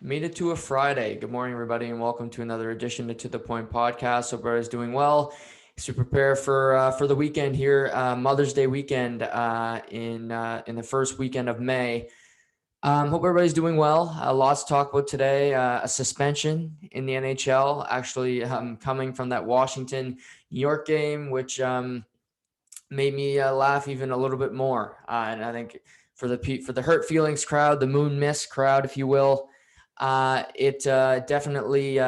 Made it to a Friday. Good morning, everybody, and welcome to another edition of To the Point podcast. Hope everybody's doing well. To prepare for the weekend here, Mother's Day weekend in the first weekend of May. Hope everybody's doing well. Lots to talk about today. A suspension in the NHL, actually coming from that Washington New York game, which made me laugh even a little bit more. And I think for the hurt feelings crowd, the moon miss crowd, if you will, it definitely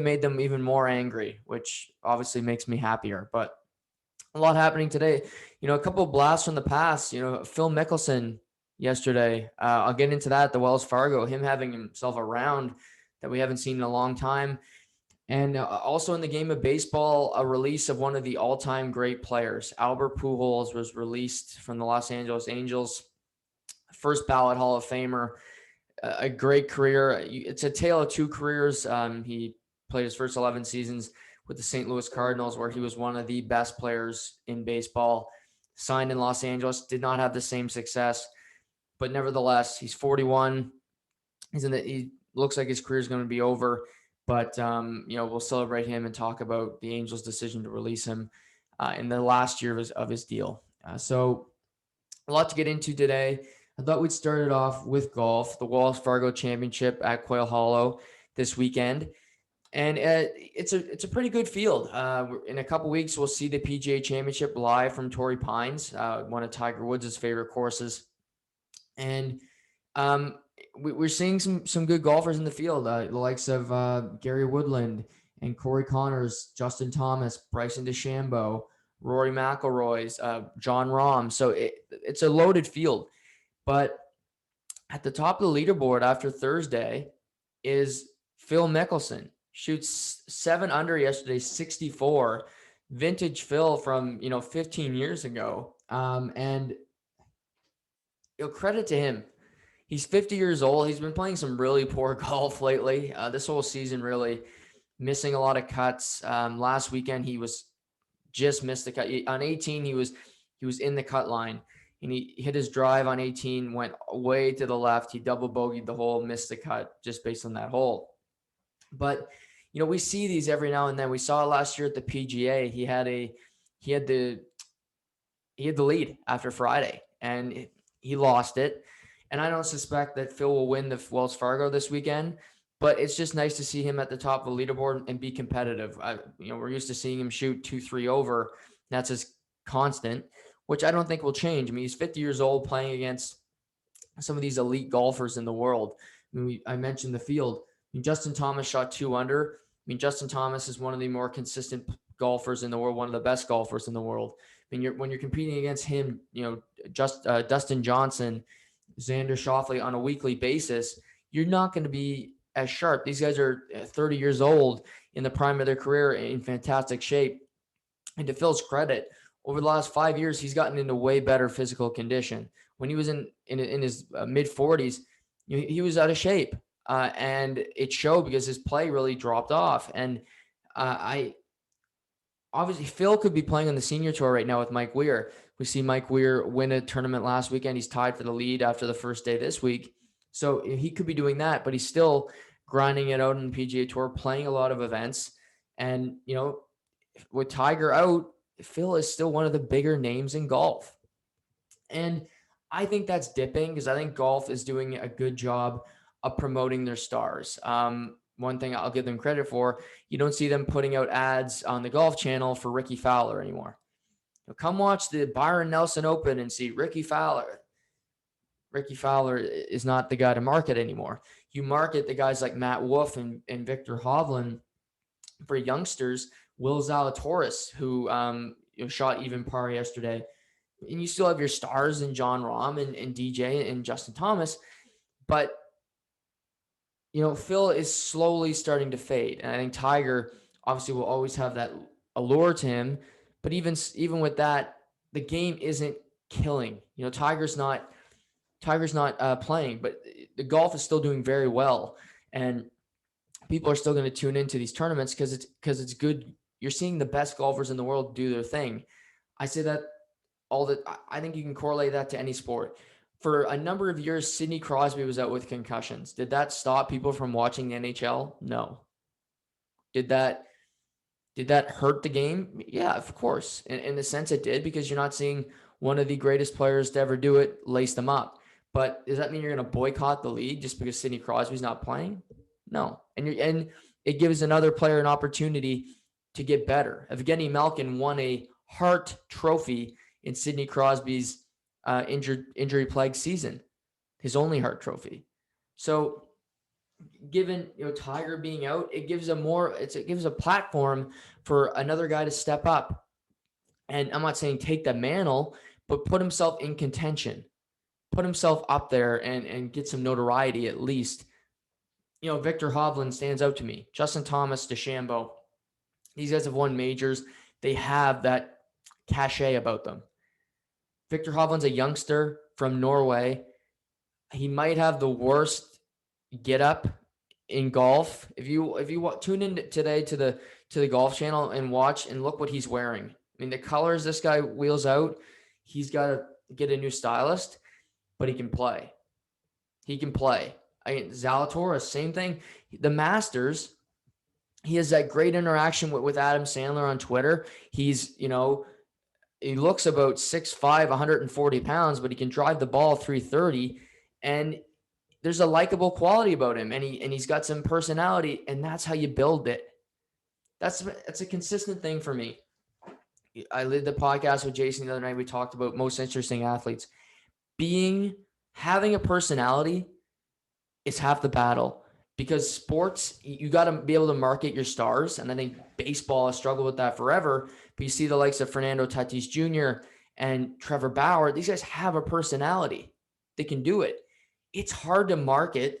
made them even more angry, which obviously makes me happier. But a lot happening today. A couple of blasts from the past. Phil Mickelson yesterday. I'll get into that. The Wells Fargo, him having himself a round that we haven't seen in a long time. And also in the game of baseball, a release of one of the all-time great players. Albert Pujols was released from the Los Angeles Angels, first ballot Hall of Famer, a great career. It's a tale of two careers. He played his first 11 seasons with the St. Louis Cardinals, where he was one of the best players in baseball. Signed in Los Angeles, did not have the same success, but nevertheless, he's 41. He looks like his career is going to be over. But, we'll celebrate him and talk about the Angels' decision to release him in the last year of his deal. So a lot to get into today. I thought we'd start it off with golf, the Wells Fargo Championship at Quail Hollow this weekend. And it's a pretty good field. In a couple weeks, we'll see the PGA Championship live from Torrey Pines, one of Tiger Woods' favorite courses. And we're seeing some good golfers in the field, the likes of Gary Woodland and Corey Connors, Justin Thomas, Bryson DeChambeau, Rory McIlroy's, John Rahm. So it's a loaded field. But at the top of the leaderboard after Thursday is Phil Mickelson. Shoots 7 under yesterday, 64. Vintage Phil from 15 years ago. And credit to him. He's 50 years old. He's been playing some really poor golf lately. This whole season, really missing a lot of cuts. Last weekend, he was just missed the cut. On 18, he was in the cut line, and he hit his drive on 18, went way to the left. He double bogeyed the hole, missed the cut just based on that hole. But we see these every now and then. We saw it last year at the PGA. He had the lead after Friday, and he lost it. And I don't suspect that Phil will win the Wells Fargo this weekend, but it's just nice to see him at the top of the leaderboard and be competitive. We're used to seeing him shoot 2-3 over. That's his constant, which I don't think will change. I mean, he's 50 years old playing against some of these elite golfers in the world. I mentioned the field. Justin Thomas shot 2 under. Justin Thomas is one of the more consistent golfers in the world, one of the best golfers in the world. When you're competing against him, Dustin Johnson, Xander Schauffele on a weekly basis, you're not going to be as sharp. These guys are 30 years old in the prime of their career in fantastic shape. And to Phil's credit, over the last 5 years, he's gotten into way better physical condition. When he was in his mid 40s, he was out of shape. And it showed because his play really dropped off. And obviously Phil could be playing on the senior tour right now with Mike Weir. We see Mike Weir win a tournament last weekend. He's tied for the lead after the first day this week. So he could be doing that, but he's still grinding it out on the PGA Tour, playing a lot of events. And, with Tiger out, Phil is still one of the bigger names in golf. And I think that's dipping because I think golf is doing a good job of promoting their stars. One thing I'll give them credit for, you don't see them putting out ads on the Golf Channel for Ricky Fowler anymore. Come watch the Byron Nelson Open and see Ricky Fowler. Ricky Fowler is not the guy to market anymore. You market the guys like Matt Wolff and Victor Hovland for youngsters. Will Zalatoris, who shot even par yesterday. And you still have your stars in John Rahm and DJ and Justin Thomas. But Phil is slowly starting to fade. And I think Tiger obviously will always have that allure to him. But even with that, the game isn't killing. Tiger's not playing, but the golf is still doing very well. And people are still going to tune into these tournaments because it's good. You're seeing the best golfers in the world do their thing. I say that I think you can correlate that to any sport. For a number of years, Sidney Crosby was out with concussions. Did that stop people from watching the NHL? No. Did that hurt the game? Yeah, of course. In the sense it did, because you're not seeing one of the greatest players to ever do it lace them up. But does that mean you're going to boycott the league just because Sidney Crosby's not playing? No. And it gives another player an opportunity to get better. Evgeny Malkin won a Hart Trophy in Sidney Crosby's injury-plagued season, his only Hart Trophy. So given Tiger being out, it gives it gives a platform for another guy to step up. And I'm not saying take the mantle, but put himself in contention, put himself up there and get some notoriety at least. Victor Hovland stands out to me. Justin Thomas, DeChambeau, these guys have won majors. They have that cachet about them. Victor Hovland's a youngster from Norway. He might have the worst get up in golf. If you tune in today to the Golf Channel and watch and look what he's wearing. I mean, the colors this guy wheels out, he's got to get a new stylist, but he can play. He can play. Zalatoris, same thing. The Masters, he has that great interaction with Adam Sandler on Twitter. He's, he looks about 6'5", 140 pounds, but he can drive the ball 330. And there's a likable quality about him, and he's got some personality, and that's how you build it. That's a consistent thing for me. I did the podcast with Jason the other night. We talked about most interesting athletes. Having a personality is half the battle, because sports, you got to be able to market your stars. And I think baseball has struggled with that forever. But you see the likes of Fernando Tatis Jr. and Trevor Bauer. These guys have a personality. They can do it. It's hard to market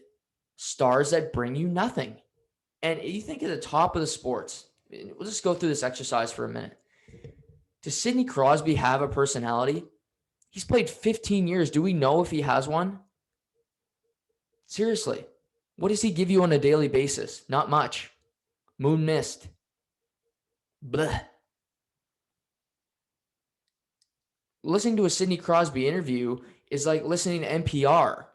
stars that bring you nothing. And you think at the top of the sports, we'll just go through this exercise for a minute. Does Sidney Crosby have a personality? He's played 15 years. Do we know if he has one? Seriously, what does he give you on a daily basis? Not much. Moon mist. Blah. Listening to a Sidney Crosby interview is like listening to NPR.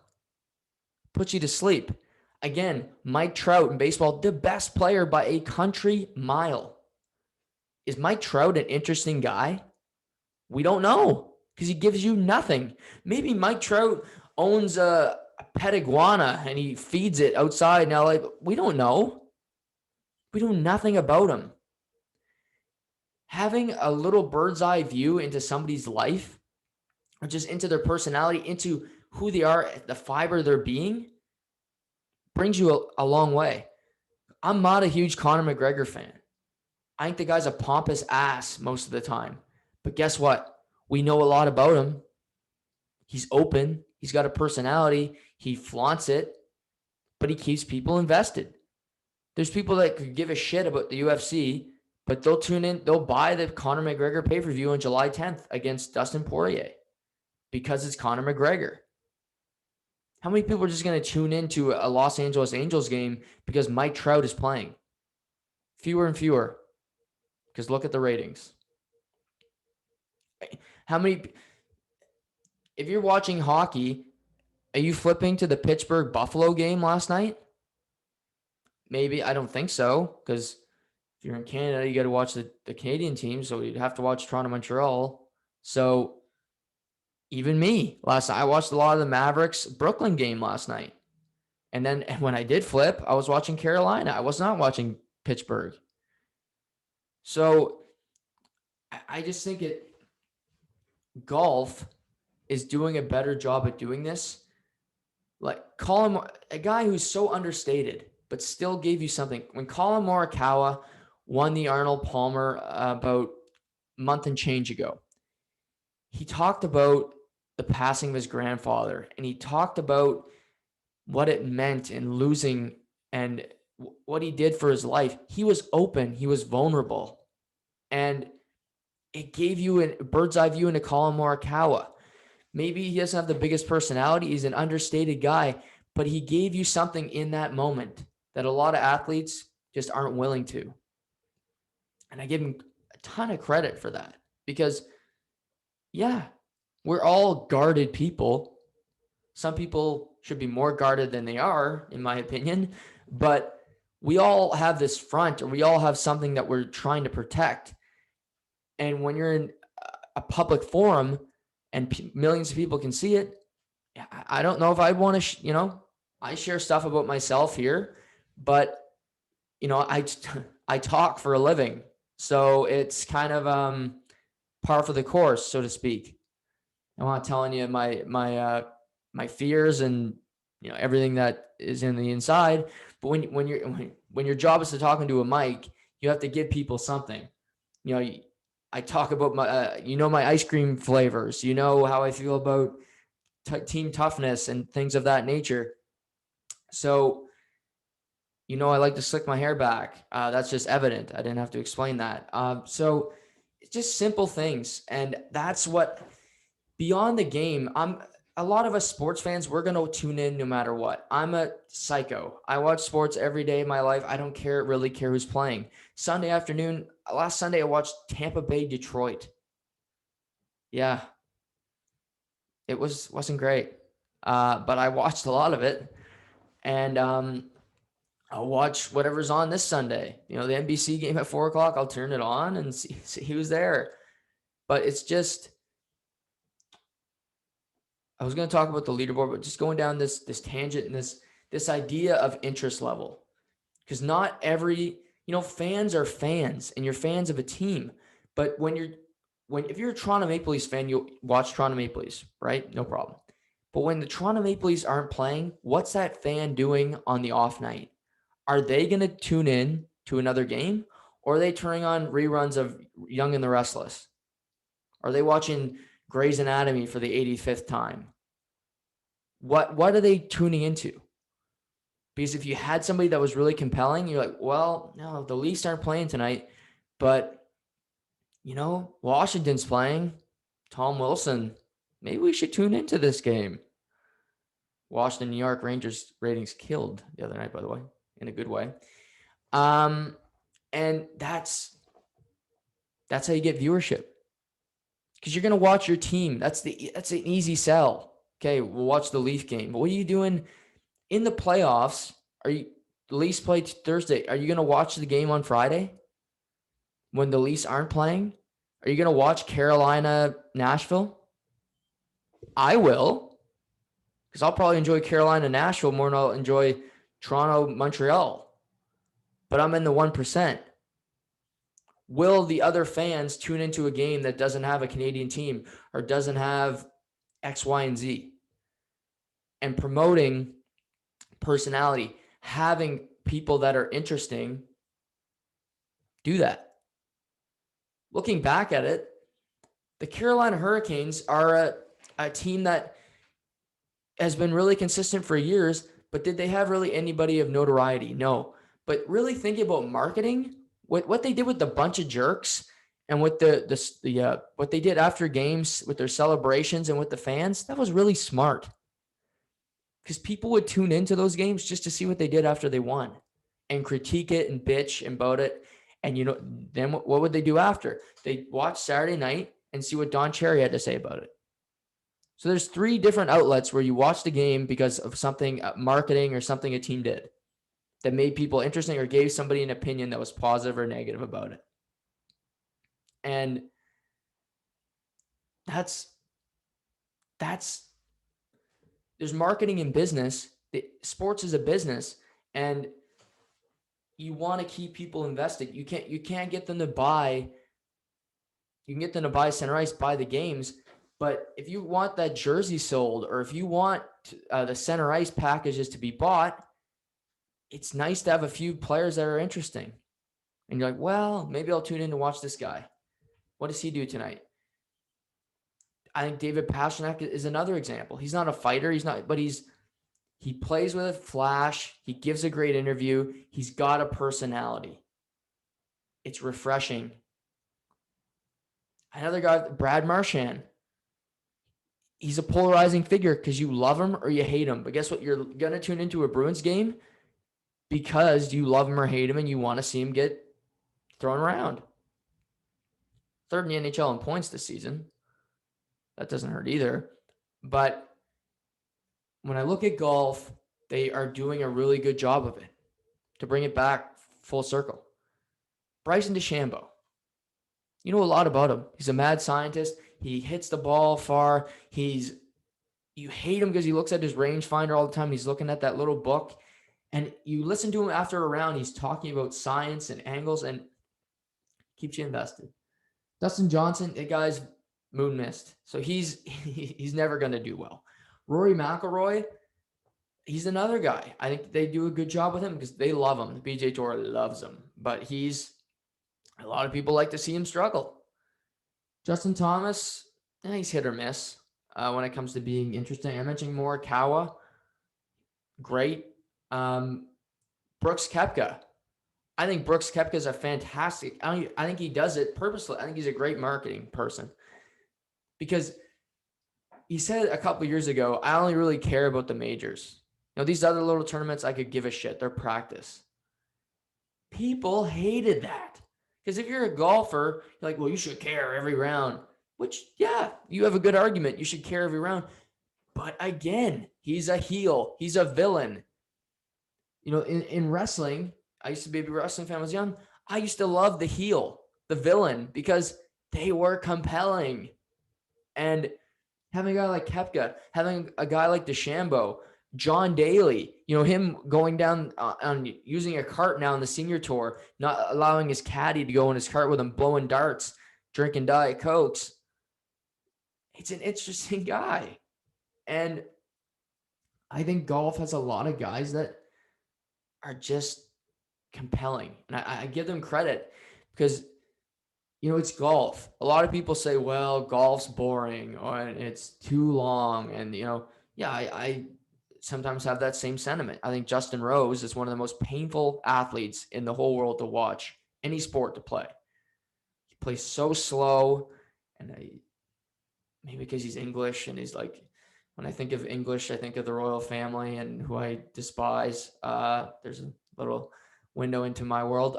Puts you to sleep. Again, Mike Trout in baseball, the best player by a country mile. Is Mike Trout an interesting guy? We don't know, because he gives you nothing. Maybe Mike Trout owns a pet iguana and he feeds it outside in LA. We don't know. We know nothing about him. Having a little bird's eye view into somebody's life, or just into their personality, into who they are, the fiber of their being, brings you a long way. I'm not a huge Conor McGregor fan. I think the guy's a pompous ass most of the time. But guess what? We know a lot about him. He's open. He's got a personality. He flaunts it, but he keeps people invested. There's people that could give a shit about the UFC, but they'll tune in. They'll buy the Conor McGregor pay-per-view on July 10th against Dustin Poirier because it's Conor McGregor. How many people are just going to tune into a Los Angeles Angels game because Mike Trout is playing? Fewer and fewer, because look at the ratings. If you're watching hockey, are you flipping to the Pittsburgh Buffalo game last night? Maybe. I don't think so, because if you're in Canada, you got to watch the Canadian team, so you'd have to watch Toronto Montreal. So even me, last night, I watched a lot of the Mavericks Brooklyn game last night. And then when I did flip, I was watching Carolina. I was not watching Pittsburgh. So I just think golf is doing a better job at doing this. Like, a guy who's so understated, but still gave you something. When Colin Morikawa won the Arnold Palmer about a month and change ago, he talked about the passing of his grandfather, and he talked about what it meant in losing and what he did for his life. He was open. He was vulnerable. And it gave you a bird's eye view into Colin Morikawa. Maybe he doesn't have the biggest personality. He's an understated guy, but he gave you something in that moment that a lot of athletes just aren't willing to. And I give him a ton of credit for that, because, yeah, we're all guarded people. Some people should be more guarded than they are, in my opinion, but we all have this front, or we all have something that we're trying to protect. And when you're in a public forum and millions of people can see it, I don't know if I'd want to, I share stuff about myself here, but I talk for a living. So it's kind of par for the course, so to speak. I'm not telling you my fears and everything that is in the inside, but when your job is to talk into a mic, you have to give people something. I talk about my ice cream flavors. You know how I feel about team toughness and things of that nature. So, I like to slick my hair back. That's just evident. I didn't have to explain that. So it's just simple things. And that's what, beyond the game, a lot of us sports fans, we're going to tune in no matter what. I'm a psycho. I watch sports every day of my life. I don't really care who's playing. Sunday afternoon, last Sunday, I watched Tampa Bay, Detroit. Yeah. It wasn't great. But I watched a lot of it. And I'll watch whatever's on this Sunday. The NBC game at 4:00, I'll turn it on and see who's there. But it's just, I was going to talk about the leaderboard, but just going down this tangent and this idea of interest level. Because not every, fans are fans and you're fans of a team. But if you're a Toronto Maple Leafs fan, you'll watch Toronto Maple Leafs, right? No problem. But when the Toronto Maple Leafs aren't playing, what's that fan doing on the off night? Are they going to tune in to another game, or are they turning on reruns of Young and the Restless? Are they watching Grey's Anatomy for the 85th time? What are they tuning into? Because if you had somebody that was really compelling, you're like, well, no, the Leafs aren't playing tonight, but Washington's playing. Tom Wilson, maybe we should tune into this game. Washington, New York Rangers ratings killed the other night, by the way, in a good way. And that's how you get viewership, because you're going to watch your team. That's an easy sell. Okay, we'll watch the Leaf game. But what are you doing in the playoffs? The Leafs play Thursday. Are you going to watch the game on Friday when the Leafs aren't playing? Are you going to watch Carolina, Nashville? I will, because I'll probably enjoy Carolina, Nashville more than I'll enjoy Toronto, Montreal. But I'm in the 1%. Will the other fans tune into a game that doesn't have a Canadian team or doesn't have X, Y, and Z? And promoting personality, having people that are interesting, do that. Looking back at it, the Carolina Hurricanes are a team that has been really consistent for years, but did they have really anybody of notoriety? No. But really thinking about marketing, what they did with the bunch of jerks and with what they did after games with their celebrations and with the fans, that was really smart. Because people would tune into those games just to see what they did after they won and critique it and bitch about it. And, then what would they do after? They'd watch Saturday night and see what Don Cherry had to say about it. So there's 3 different outlets where you watch the game because of something, marketing or something a team did that made people interesting or gave somebody an opinion that was positive or negative about it. And that's there's marketing in business. Sports is a business, and you want to keep people invested. You can't get them to buy. You can get them to buy center ice, buy the games, but if you want that jersey sold, or if you want the center ice packages to be bought, it's nice to have a few players that are interesting. And you're like, well, maybe I'll tune in to watch this guy. What does he do tonight? I think David Pastrnak is another example. He's not a fighter. But he plays with a flash. He gives a great interview. He's got a personality. It's refreshing. Another guy, Brad Marchand. He's a polarizing figure because you love him or you hate him. But guess what? You're going to tune into a Bruins game because you love him or hate him and you want to see him get thrown around. 3rd in the NHL in points this season. That doesn't hurt either. But when I look at golf, they are doing a really good job of it. To bring it back full circle, Bryson DeChambeau. You know a lot about him. He's a mad scientist. He hits the ball far. You hate him because he looks at his rangefinder all the time. He's looking at that little book. And you listen to him after a round, he's talking about science and angles and keeps you invested. Dustin Johnson, the guy's moon mist. So he's never going to do well. Rory McIlroy, he's another guy. I think they do a good job with him because they love him. The PGA Tour loves him. But a lot of people like to see him struggle. Justin Thomas, he's hit or miss when it comes to being interesting. I mentioned Morikawa. Great. Brooks Koepka. I think Brooks Koepka is a fantastic. I think he does it purposely. I think he's a great marketing person because he said a couple of years ago, I only really care about the majors. These other little tournaments, I could give a shit. They're practice. People hated that because if you're a golfer, you're like, well, you should care every round, which, yeah, you have a good argument. You should care every round. But again, he's a heel. He's a villain. In wrestling, I used to be a wrestling fan when I was young. I used to love the heel, the villain, because they were compelling. And having a guy like Koepka, having a guy like DeChambeau, John Daly, him going down on using a cart now on the senior tour, not allowing his caddy to go in his cart with him, blowing darts, drinking Diet Cokes. It's an interesting guy. And I think golf has a lot of guys that are just compelling. And I give them credit because, it's golf. A lot of people say, well, golf's boring or it's too long. And, I sometimes have that same sentiment. I think Justin Rose is one of the most painful athletes in the whole world to watch, any sport to play. He plays so slow, and maybe because he's English and he's like, when I think of English, I think of the royal family and who I despise. There's a little window into my world.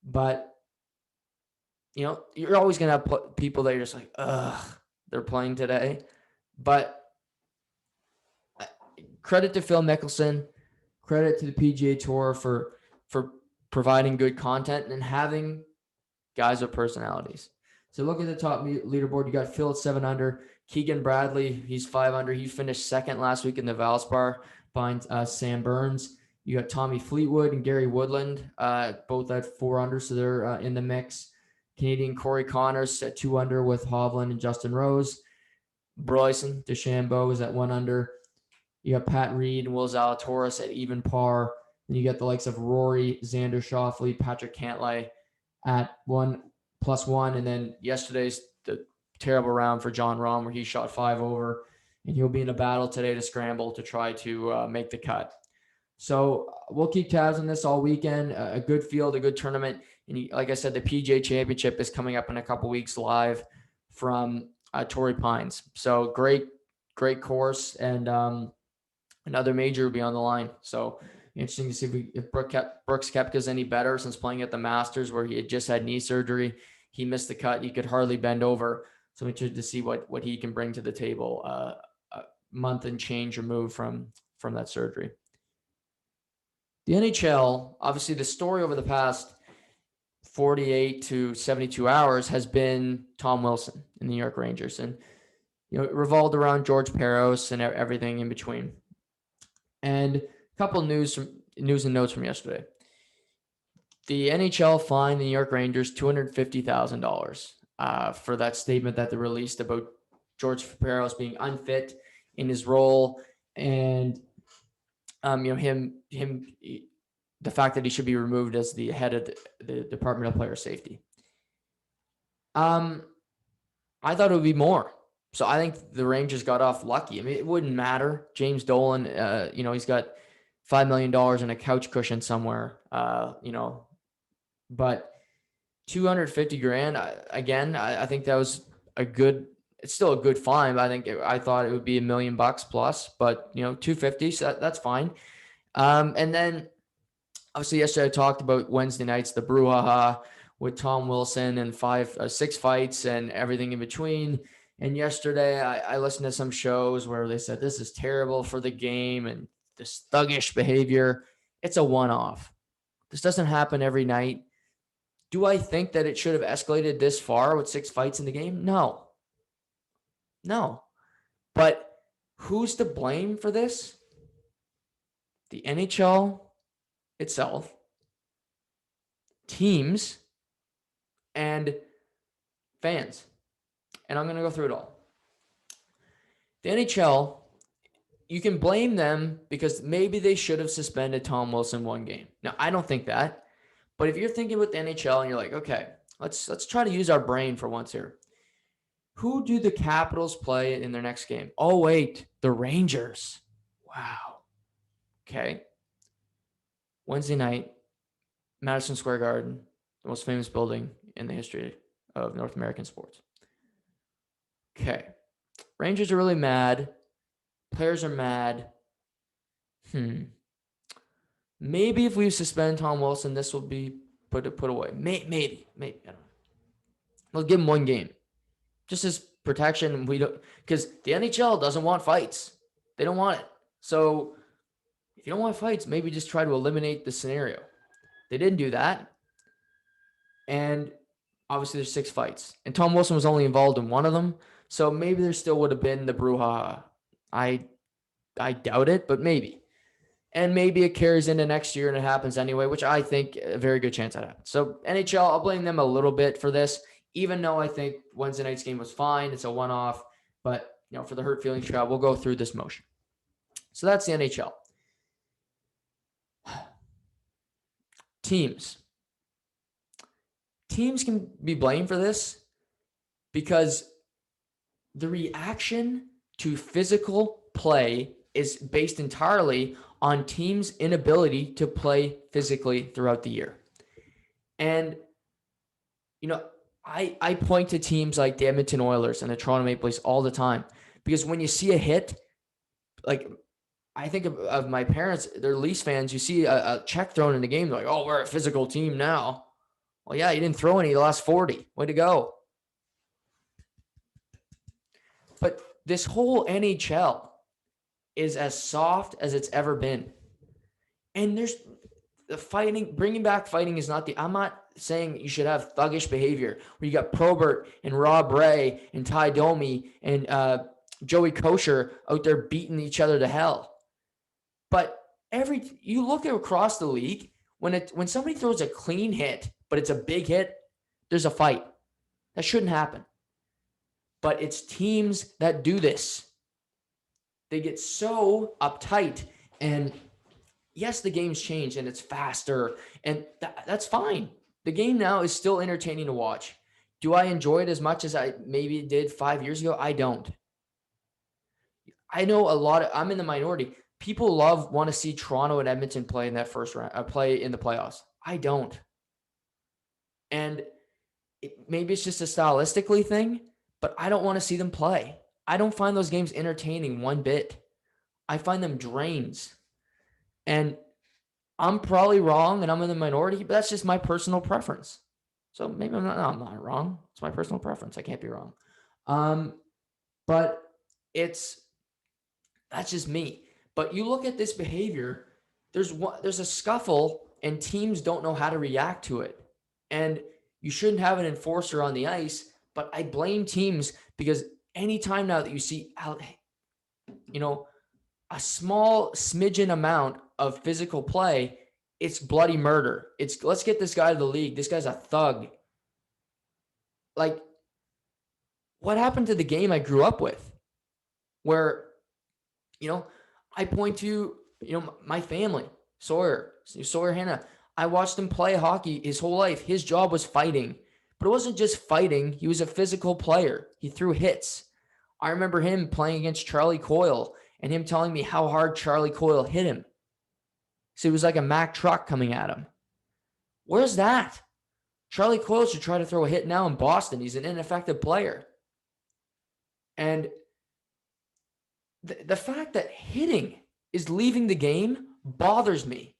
But, you're always going to have people that you're just like, ugh, they're playing today. But credit to Phil Mickelson, credit to the PGA Tour for providing good content and having guys with personalities. So look at the top leaderboard. You got Phil at 7 under. Keegan Bradley, he's 5 under. He finished second last week in the Valspar behind Sam Burns. You got Tommy Fleetwood and Gary Woodland, both at 4 under, so they're in the mix. Canadian Corey Connors at 2 under with Hovland and Justin Rose. Bryson DeChambeau is at 1 under. You got Pat Reed and Will Zalatoris at even par. Then you got the likes of Rory, Xander Schauffele, Patrick Cantlay at 1+1. And then yesterday's the terrible round for John Rahm where he shot 5 over. And he'll be in a battle today to scramble to try to make the cut. So we'll keep tabs on this all weekend. A good field, a good tournament. And like I said, the PGA Championship is coming up in a couple weeks live from Torrey Pines. So great course. And another major will be on the line. So interesting to see if Brooks Koepka is any better since playing at the Masters where he had just had knee surgery. He missed the cut. He could hardly bend over. So I'm interested to see what he can bring to the table a month and change removed from that surgery. The NHL, obviously the story over the past 48 to 72 hours has been Tom Wilson in the New York Rangers. And, it revolved around George Peros and everything in between. And a couple of news and notes from yesterday. The NHL fined the New York Rangers $250,000 for that statement that they released about George Peros being unfit in his role and him the fact that he should be removed as the head of the Department of Player Safety. I thought it would be more. So I think the Rangers got off lucky. I mean, it wouldn't matter. James Dolan, he's got $5 million in a couch cushion somewhere, but $250,000 again. I think that was it's still a good fine. But I thought it would be $1 million plus, but $250,000, so that's fine. And then obviously yesterday I talked about Wednesday nights, the brouhaha with Tom Wilson and 6 fights and everything in between. And yesterday I listened to some shows where they said this is terrible for the game and this thuggish behavior. It's a one-off. This doesn't happen every night. Do I think that it should have escalated this far with 6 fights in the game? No. But who's to blame for this? The NHL itself, teams, and fans. And I'm going to go through it all. The NHL, you can blame them because maybe they should have suspended Tom Wilson 1 game. Now, I don't think that. But if you're thinking with the NHL and you're like, okay, let's try to use our brain for once here. Who do the Capitals play in their next game? Oh, wait, the Rangers. Wow. Okay. Wednesday night, Madison Square Garden, the most famous building in the history of North American sports. Okay. Rangers are really mad. Players are mad. Maybe if we suspend Tom Wilson, this will be put away. Maybe. I don't know. We'll give him 1 game. Just as protection. Because the NHL doesn't want fights. They don't want it. So if you don't want fights, maybe just try to eliminate the scenario. They didn't do that. And obviously there's 6 fights. And Tom Wilson was only involved in 1 of them. So maybe there still would have been the brouhaha. I doubt it, but maybe. And maybe it carries into next year and it happens anyway, which I think a very good chance that happens. So NHL, I'll blame them a little bit for this, even though I think Wednesday night's game was fine. It's a one-off, but for the hurt feelings trial, we'll go through this motion. So that's the NHL. Teams can be blamed for this because the reaction to physical play is based entirely on teams' inability to play physically throughout the year. And, I point to teams like the Edmonton Oilers and the Toronto Maple Leafs all the time because when you see a hit, like I think of my parents, they're Leafs fans, you see a check thrown in the game, they're like, oh, we're a physical team now. Well, yeah, you didn't throw any the last 40. Way to go. But this whole NHL is as soft as it's ever been. And there's the fighting, bringing back fighting is not I'm not saying you should have thuggish behavior where you got Probert and Rob Ray and Ty Domi and Joey Kosher out there beating each other to hell. But you look across the league, when somebody throws a clean hit, but it's a big hit, there's a fight. That shouldn't happen. But it's teams that do this. They get so uptight, and yes, the game's changed and it's faster, and that's fine. The game now is still entertaining to watch. Do I enjoy it as much as I maybe did 5 years ago? I don't. I know I'm in the minority. People want to see Toronto and Edmonton play in that first round, play in the playoffs. I don't. And maybe it's just a stylistically thing, but I don't want to see them play. I don't find those games entertaining one bit. I find them drains. And I'm probably wrong and I'm in the minority, but that's just my personal preference. So maybe I'm not wrong. It's my personal preference. I can't be wrong. But that's just me. But you look at this behavior, there's a scuffle and teams don't know how to react to it. And you shouldn't have an enforcer on the ice, but I blame teams because anytime now that you see, a small smidgen amount of physical play, it's bloody murder. Let's get this guy to the league. This guy's a thug. Like, what happened to the game I grew up with where, I point to, my family, Sawyer Hannah. I watched him play hockey his whole life. His job was fighting, but it wasn't just fighting. He was a physical player. He threw hits. I remember him playing against Charlie Coyle and him telling me how hard Charlie Coyle hit him. So it was like a Mack truck coming at him. Where's that? Charlie Coyle should try to throw a hit now in Boston. He's an ineffective player. And the fact that hitting is leaving the game bothers me.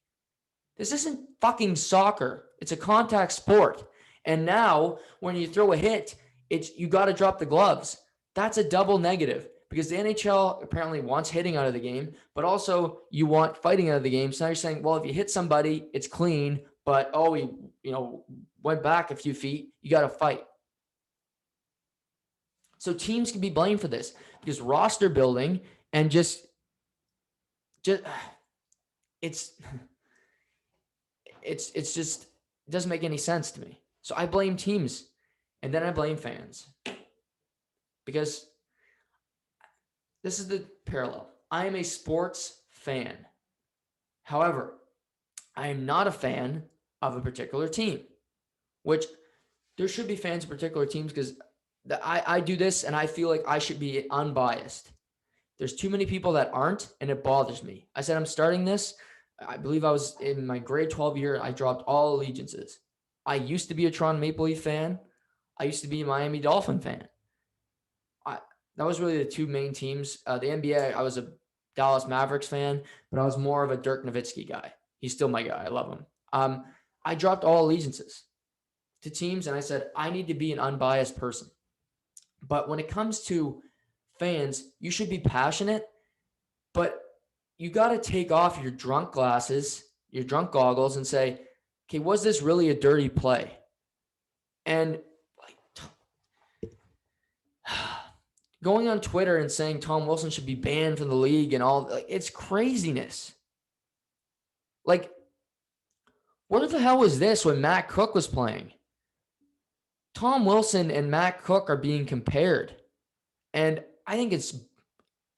This isn't fucking soccer. It's a contact sport. And now when you throw a hit, you got to drop the gloves. That's a double negative because the NHL apparently wants hitting out of the game, but also you want fighting out of the game. So now you're saying, well, if you hit somebody, it's clean, but he, went back a few feet, you got to fight. So teams can be blamed for this because roster building and just it's just, it doesn't make any sense to me. So I blame teams and then I blame fans because this is the parallel. I am a sports fan. However, I am not a fan of a particular team, which there should be fans of particular teams because I do this and I feel like I should be unbiased. There's too many people that aren't, and it bothers me. I said I'm starting this. I believe I was in my grade 12 year. I dropped all allegiances. I used to be a Toronto Maple Leaf fan. I used to be a Miami Dolphin fan. That was really the two main teams. The NBA, I was a Dallas Mavericks fan, but I was more of a Dirk Nowitzki guy. He's still my guy. I love him. I dropped all allegiances to teams, and I said, I need to be an unbiased person. But when it comes to fans, you should be passionate, but you got to take off your drunk glasses, your drunk goggles, and say, okay, was this really a dirty play? And going on Twitter and saying Tom Wilson should be banned from the league and all, it's craziness. Like, what the hell was this when Matt Cook was playing? Tom Wilson and Matt Cook are being compared. And I think it's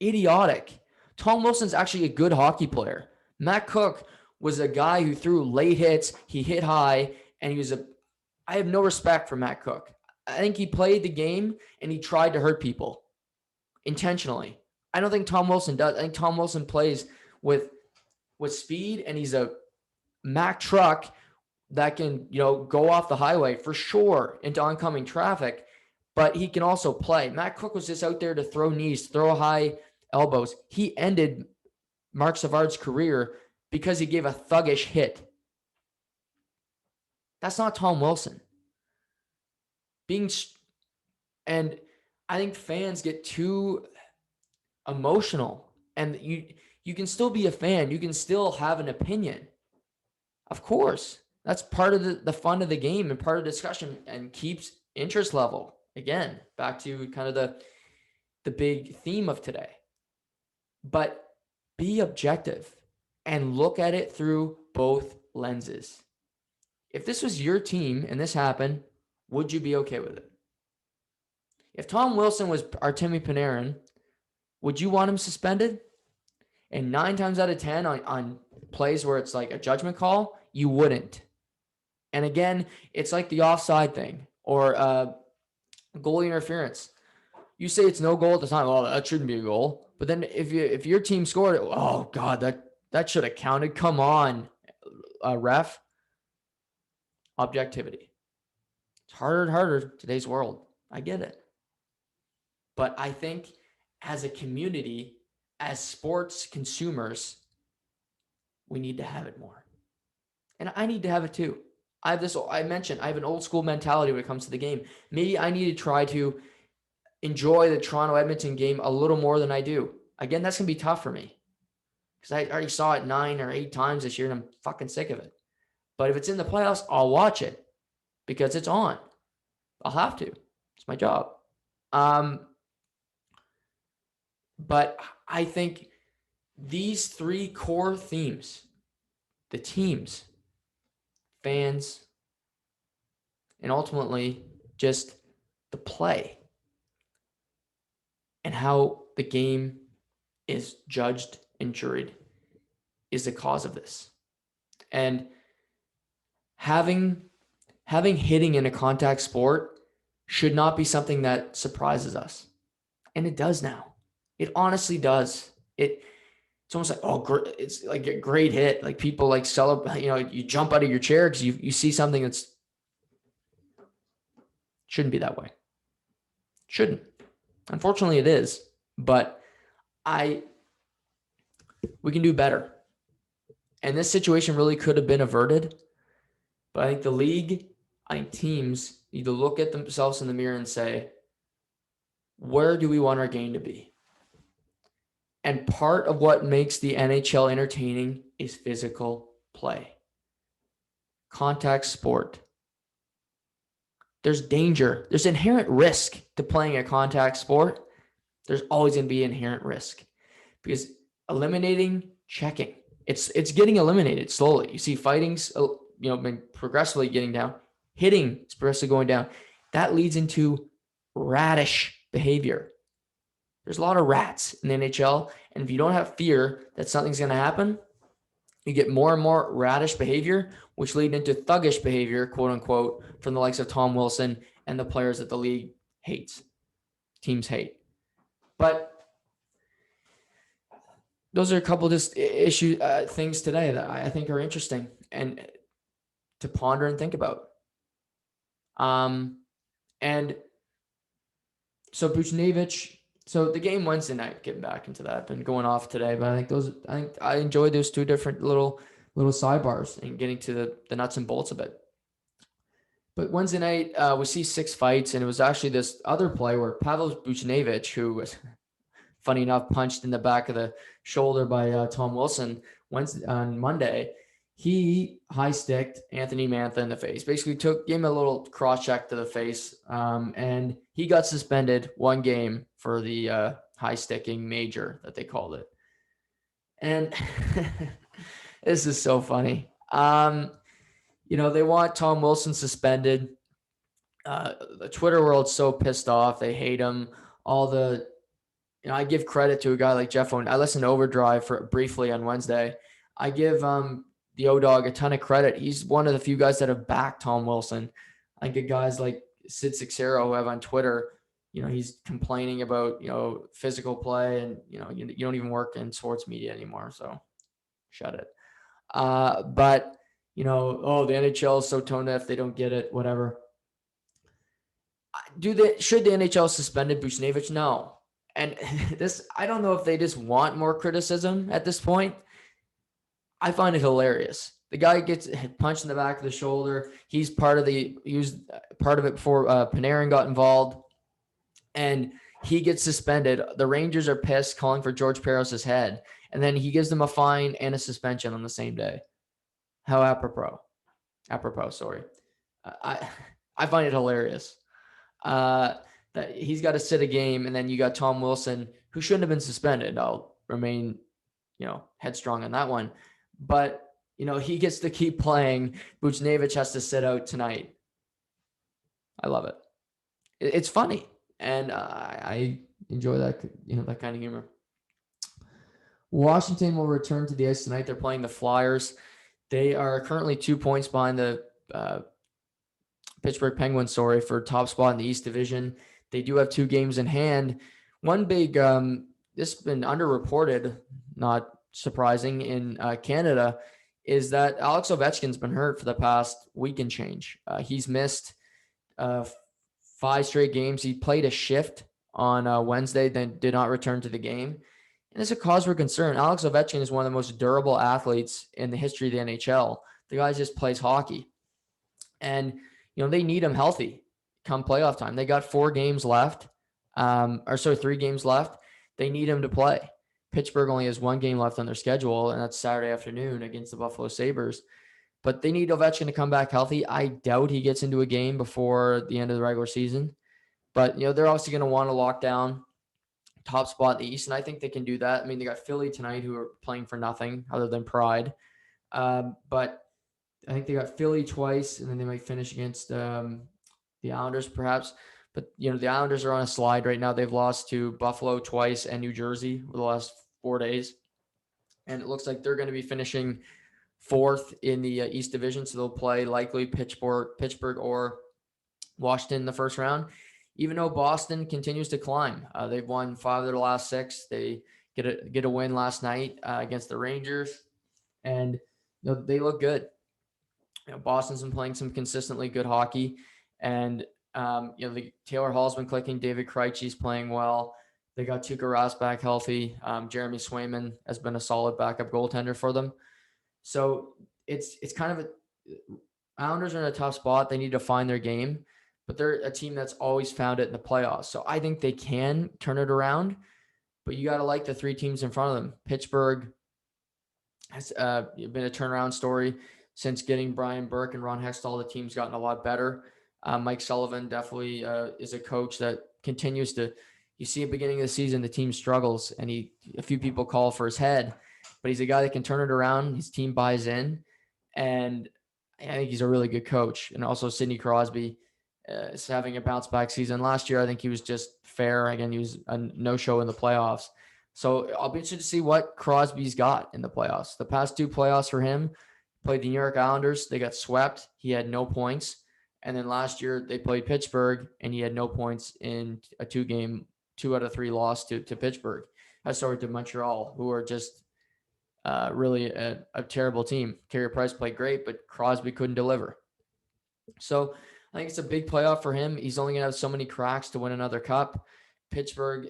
idiotic. Tom Wilson's actually a good hockey player. Matt Cook was a guy who threw late hits. He hit high, and I have no respect for Matt Cook. I think he played the game, and he tried to hurt people intentionally. I don't think Tom Wilson does. I think Tom Wilson plays with speed, and he's a Mack truck that can, go off the highway for sure into oncoming traffic, but he can also play. Matt Cook was just out there to throw knees, throw high elbows. He ended Marc Savard's career because he gave a thuggish hit. That's not Tom Wilson. And I think fans get too emotional, and you can still be a fan. You can still have an opinion. Of course, that's part of the fun of the game and part of the discussion and keeps interest level. Again, back to kind of the big theme of today. But be objective and look at it through both lenses. If this was your team and this happened, would you be okay with it? If Tom Wilson was Artemi Panarin, would you want him suspended? And 9 times out of 10 on plays where it's like a judgment call, you wouldn't. And again, it's like the offside thing or goalie interference. You say it's no goal at the time. Well, that shouldn't be a goal. But then if your team scored it, oh God, that should have counted. Come on, ref. Objectivity. It's harder and harder today's world. I get it. But I think as a community, as sports consumers, we need to have it more. And I need to have it too. I have an old school mentality when it comes to the game. Maybe I need to try to enjoy the Toronto-Edmonton game a little more than I do. Again, that's going to be tough for me because I already saw it 9 or 8 times this year and I'm fucking sick of it. But if it's in the playoffs, I'll watch it because it's on. I'll have to. It's my job. But I think these 3 core themes, the teams, fans, and ultimately just the play and how the game is judged and juried is the cause of this. And having hitting in a contact sport should not be something that surprises us. And it does now. It honestly does. It's almost like, it's like a great hit. Like people like celebrate, you jump out of your chair because you see something that's shouldn't be that way. Shouldn't. Unfortunately, it is. But we can do better. And this situation really could have been averted. But I think the league, teams need to look at themselves in the mirror and say, where do we want our game to be? And part of what makes the NHL entertaining is physical play. Contact sport. There's danger. There's inherent risk to playing a contact sport. There's always going to be inherent risk because eliminating, checking. It's getting eliminated slowly. You see fightings, been progressively getting down. Hitting is progressively going down. That leads into radish behavior. There's a lot of rats in the NHL, and if you don't have fear that something's going to happen, you get more and more radish behavior, which lead into thuggish behavior, quote unquote, from the likes of Tom Wilson and the players that the league hates, teams hate. But those are a couple of just things today that I think are interesting and to ponder and think about. And so Buchnevich. So the game Wednesday night, getting back into that, been going off today, but I think I enjoyed those two different little sidebars and getting to the nuts and bolts of it. But Wednesday night, we see 6 fights, and it was actually this other play where Pavel Buchnevich, who was, funny enough, punched in the back of the shoulder by Tom Wilson on Monday. He high-sticked Anthony Mantha in the face. Basically gave him a little cross-check to the face, and he got suspended 1 game for the high-sticking major that they called it. And this is so funny. They want Tom Wilson suspended. The Twitter world's so pissed off. They hate him. I give credit to a guy like Jeff Owen. I listened to Overdrive briefly on Wednesday. I give the O-Dog a ton of credit. He's one of the few guys that have backed Tom Wilson. I get guys like Sid Sixero who have on Twitter, he's complaining about, physical play and, you don't even work in sports media anymore. So shut it. But, the NHL is so tone deaf. They don't get it, whatever. Should the NHL suspended Buchnevich? No. And I don't know if they just want more criticism at this point. I find it hilarious. The guy gets punched in the back of the shoulder. He was part of it before Panarin got involved, and he gets suspended. The Rangers are pissed, calling for George Parros' head, and then he gives them a fine and a suspension on the same day. How apropos, sorry. I find it hilarious that he's got to sit a game, and then you got Tom Wilson, who shouldn't have been suspended. I'll remain, headstrong on that one. But, he gets to keep playing. Buchnevich has to sit out tonight. I love it. It's funny. And I enjoy that, that kind of humor. Washington will return to the ice tonight. They're playing the Flyers. They are currently 2 points behind the Pittsburgh Penguins, for top spot in the East Division. They do have 2 games in hand. One big, this has been underreported, not surprising, in Canada, is that Alex Ovechkin's been hurt for the past week and change. He's missed 5 straight games. He played a shift on Wednesday, then did not return to the game. And it's a cause for concern. Alex Ovechkin is one of the most durable athletes in the history of the NHL. The guy just plays hockey. And, they need him healthy come playoff time. They got 4 games left, 3 games left. They need him to play. Pittsburgh only has 1 game left on their schedule, and that's Saturday afternoon against the Buffalo Sabres. But they need Ovechkin to come back healthy. I doubt he gets into a game before the end of the regular season. But, they're obviously going to want to lock down top spot in the East, and I think they can do that. I mean, they got Philly tonight, who are playing for nothing other than pride. But I think they got Philly twice, and then they might finish against the Islanders perhaps. But, the Islanders are on a slide right now. They've lost to Buffalo twice and New Jersey over the last 4 days. And it looks like they're going to be finishing 4th in the East Division. So they'll play likely Pittsburgh or Washington in the first round. Even though Boston continues to climb. They've won 5 of their last 6. They get a win last night against the Rangers. And they look good. Boston's been playing some consistently good hockey. And Taylor Hall's been clicking. David Krejci's playing well. They got Tuukka Rask back healthy. Jeremy Swayman has been a solid backup goaltender for them. So it's kind of Islanders are in a tough spot. They need to find their game. but they're a team that's always found it in the playoffs. So I think they can turn it around, but you got to like the three teams in front of them. Pittsburgh has been a turnaround story since getting Brian Burke and Ron Hextall. The team's gotten a lot better. Mike Sullivan definitely is a coach that continues to, you see at the beginning of the season, the team struggles and a few people call for his head, but he's a guy that can turn it around. His team buys in, and I think he's a really good coach. And also Sidney Crosby is having a bounce back season. Last year, I think he was just fair. Again, he was a no-show in the playoffs. So I'll be interested to see what Crosby's got in the playoffs. The past two playoffs for him, played the New York Islanders. They got swept. He had no points. And then last year they played Pittsburgh and he had no points in a 2-game, 2 out of 3 loss to Pittsburgh. I started to Montreal, who are just really a terrible team. Carey Price played great, but Crosby couldn't deliver. So I think it's a big playoff for him. He's only going to have so many cracks to win another cup. Pittsburgh,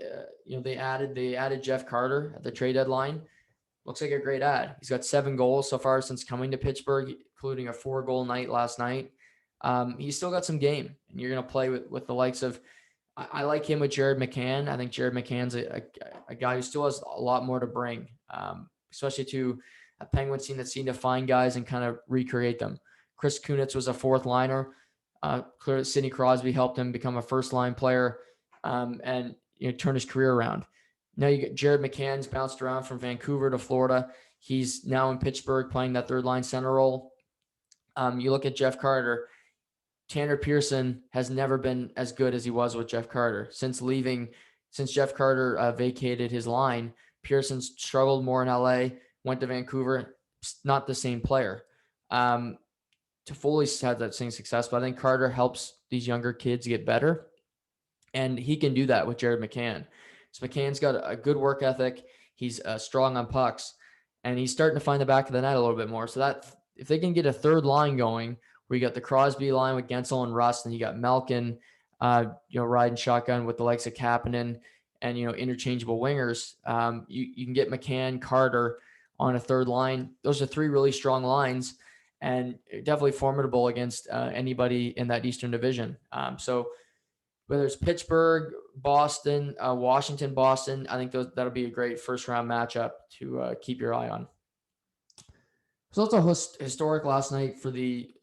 they added Jeff Carter at the trade deadline. Looks like a great ad. He's got 7 goals so far since coming to Pittsburgh, including a 4-goal night last night. He's still got some game, and you're going to play with the likes of, I like him with Jared McCann. I think Jared McCann's a guy who still has a lot more to bring, especially to a Penguins team that's seen to find guys and kind of recreate them. Chris Kunitz was a 4th liner. Clearly Sidney Crosby helped him become a first-line player and turn his career around. Now you get Jared McCann's bounced around from Vancouver to Florida. He's now in Pittsburgh playing that 3rd-line center role. You look at Jeff Carter. Tanner Pearson has never been as good as he was with Jeff Carter. Since Jeff Carter vacated his line, Pearson struggled more in LA, went to Vancouver, not the same player. Toffoli's had that same success, but I think Carter helps these younger kids get better, and he can do that with Jared McCann. So McCann's got a good work ethic. He's strong on pucks, and he's starting to find the back of the net a little bit more. So that if they can get a 3rd line going, where you got the Crosby line with Gensel and Rust, and you got Malkin, riding shotgun with the likes of Kapanen and, interchangeable wingers. You can get McCann, Carter on a 3rd line. Those are 3 really strong lines and definitely formidable against anybody in that Eastern Division. So whether it's Pittsburgh, Boston, Washington, Boston, I think that'll be a great first-round matchup to keep your eye on. It was also a historic night for the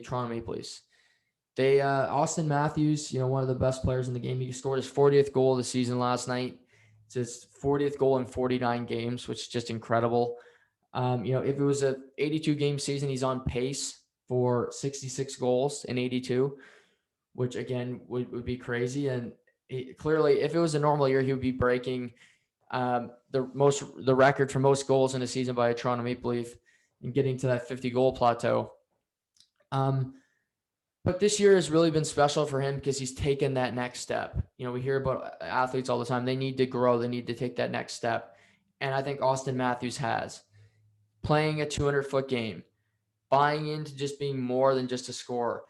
Toronto Maple Leafs. They Auston Matthews, one of the best players in the game, he scored his 40th goal of the season last night. It's his 40th goal in 49 games, which is just incredible. If it was a 82-game season, he's on pace for 66 goals in 82, which again would be crazy. And clearly, if it was a normal year, he would be breaking the record for most goals in a season by a Toronto Maple Leaf and getting to that 50-goal plateau. But this year has really been special for him because he's taken that next step. We hear about athletes all the time. They need to grow. They need to take that next step. And I think Auston Matthews has. Playing a 200-foot game, buying into just being more than just a scorer,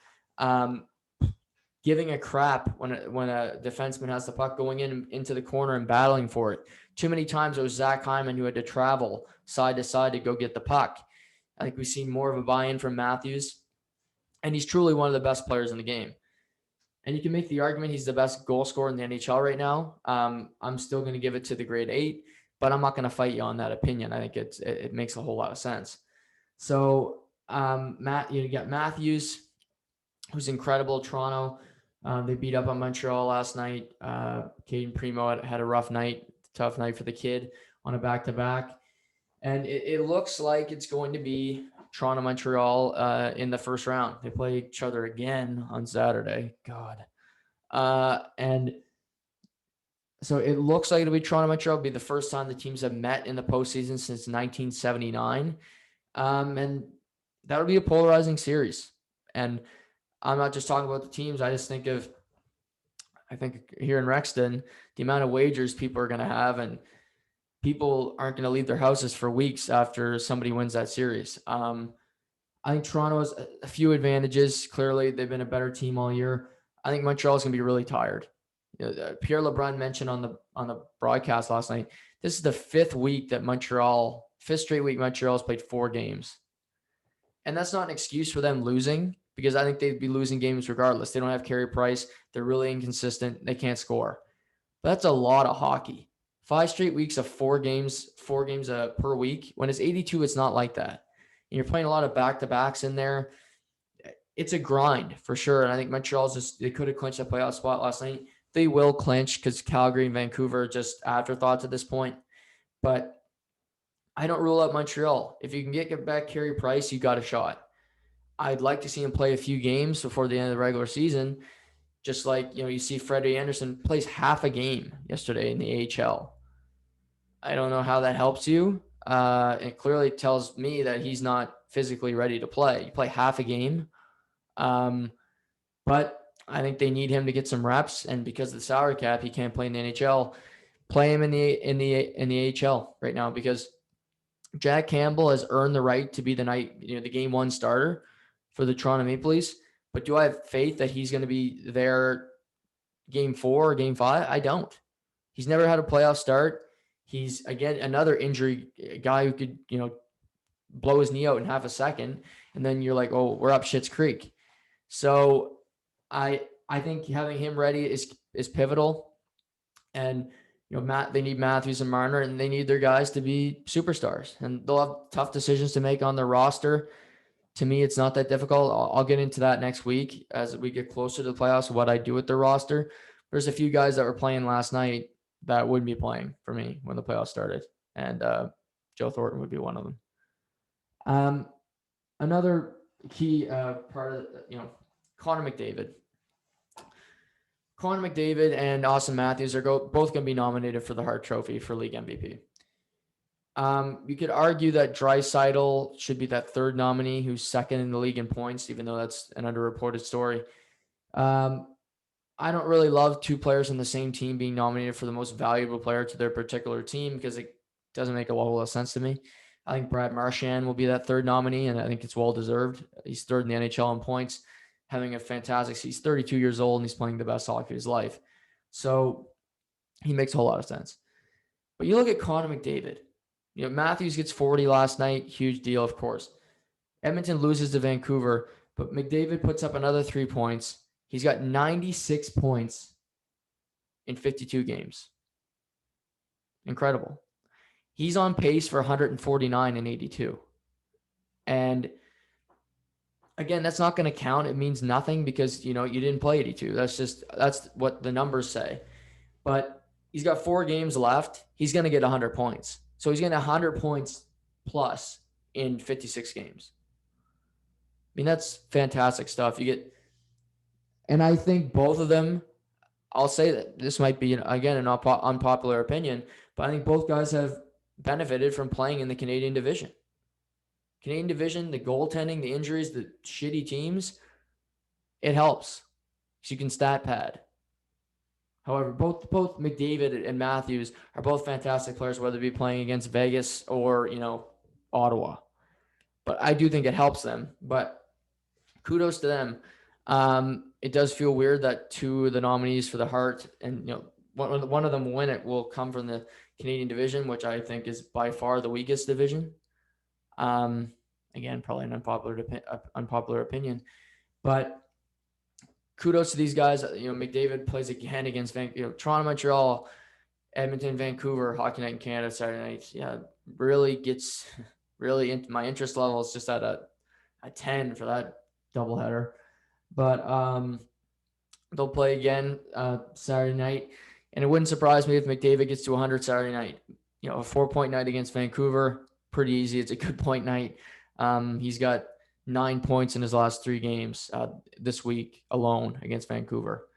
giving a crap when a defenseman has the puck, going into the corner and battling for it. Too many times it was Zach Hyman who had to travel side to side to go get the puck. I think we've seen more of a buy-in from Matthews, and he's truly one of the best players in the game. And you can make the argument he's the best goal scorer in the NHL right now. I'm still going to give it to the grade 8, but I'm not going to fight you on that opinion. I think it makes a whole lot of sense. So you got Matthews, who's incredible. Toronto, they beat up on Montreal last night. Caden Primo had a rough night, tough night for the kid on a back-to-back. And it looks like it's going to be Toronto-Montreal in the first round. They play each other again on Saturday. God. And so it looks like it'll be Toronto-Montreal. It'll be the first time the teams have met in the postseason since 1979. And that'll be a polarizing series. And I'm not just talking about the teams. I think here in Rexton, the amount of wagers people are going to have, and people aren't going to leave their houses for weeks after somebody wins that series. I think Toronto has a few advantages. Clearly, they've been a better team all year. I think Montreal is going to be really tired. Pierre LeBrun mentioned on the broadcast last night, this is the fifth straight week Montreal's played 4 games. And that's not an excuse for them losing. because I think they'd be losing games regardless. They don't have Carey Price. They're really inconsistent. They can't score. But that's a lot of hockey. 5 straight weeks of 4 games per week. When it's 82, it's not like that. And you're playing a lot of back-to-backs in there. It's a grind for sure. And I think they could have clinched a playoff spot last night. They will clinch because Calgary and Vancouver are just afterthoughts at this point. But I don't rule out Montreal. If you can get back Carey Price, you got a shot. I'd like to see him play a few games before the end of the regular season. Just like, you see Freddie Anderson plays half a game yesterday in the AHL. I don't know how that helps you. It clearly tells me that he's not physically ready to play. You play half a game. But I think they need him to get some reps, and because of the salary cap, he can't play in the NHL. Play him in the AHL right now, because Jack Campbell has earned the right to be the game 1 starter for the Toronto Maple Leafs. But do I have faith that he's going to be there game 4 or game 5? I don't. He's never had a playoff start. He's, again, another injury guy who could, blow his knee out in half a second. And then you're like, oh, we're up Schitt's Creek. So I think having him ready is pivotal. And, they need Matthews and Marner, and they need their guys to be superstars. And they'll have tough decisions to make on their roster. To me, it's not that difficult. I'll get into that next week as we get closer to the playoffs, what I do with their roster. There's a few guys that were playing last night that wouldn't be playing for me when the playoffs started. And Joe Thornton would be one of them. Another key part of, Connor McDavid. Connor McDavid and Auston Matthews are both going to be nominated for the Hart Trophy for league MVP. You could argue that Draisaitl should be that third nominee who's second in the league in points, even though that's an underreported story. I don't really love 2 players on the same team being nominated for the most valuable player to their particular team, because it doesn't make a whole lot of sense to me. I think Brad Marchand will be that third nominee, and I think it's well-deserved. He's third in the NHL in points, having a fantastic season. He's 32 years old, and he's playing the best hockey of his life. So he makes a whole lot of sense. But you look at Connor McDavid. Matthews gets 40 last night. Huge deal, of course. Edmonton loses to Vancouver, but McDavid puts up another 3 points. He's got 96 points in 52 games. Incredible. He's on pace for 149 and 82. And again, that's not going to count. It means nothing because, you didn't play 82. That's what the numbers say. But he's got 4 games left. He's going to get 100 points. So he's getting 100 points plus in 56 games. I mean, that's fantastic stuff. And I think both of them, I'll say that this might be, again, an unpopular opinion, but I think both guys have benefited from playing in the Canadian division. Canadian division, the goaltending, the injuries, the shitty teams, it helps. So you can stat pad. However, both McDavid and Matthews are both fantastic players, whether it be playing against Vegas or, Ottawa. But I do think it helps them. But kudos to them. It does feel weird that 2 of the nominees for the Hart and, one of them win it will come from the Canadian division, which I think is by far the weakest division. Again, probably an unpopular opinion, but kudos to these guys. McDavid plays again against Toronto, Montreal, Edmonton, Vancouver, Hockey Night in Canada Saturday night. Yeah, really gets into my interest level. It's just at a 10 for that doubleheader. But they'll play again Saturday night, and it wouldn't surprise me if McDavid gets to 100 Saturday night. A 4-point night against Vancouver, pretty easy. It's a good point night. He's got 9 points in his last 3 games this week alone against Vancouver.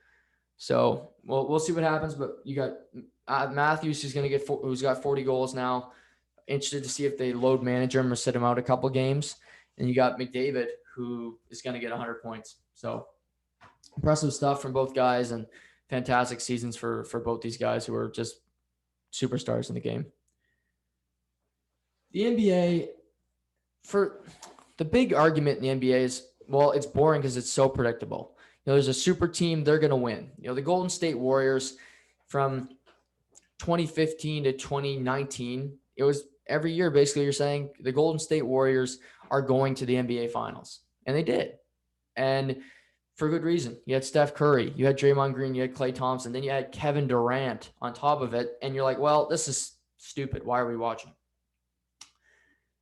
So we'll see what happens. But you got Matthews, who's got 40 goals now. Interested to see if they load manage him or sit him out a couple games. And you got McDavid, who is going to get 100 points. So impressive stuff from both guys, and fantastic seasons for both these guys who are just superstars in the game. The NBA, for the big argument in the NBA is, well, it's boring because it's so predictable. There's a super team, they're going to win. The Golden State Warriors from 2015 to 2019, it was every year, basically, you're saying the Golden State Warriors are going to the NBA Finals. And they did. And for good reason. You had Steph Curry, you had Draymond Green, you had Klay Thompson, then you had Kevin Durant on top of it. And you're like, well, this is stupid. Why are we watching?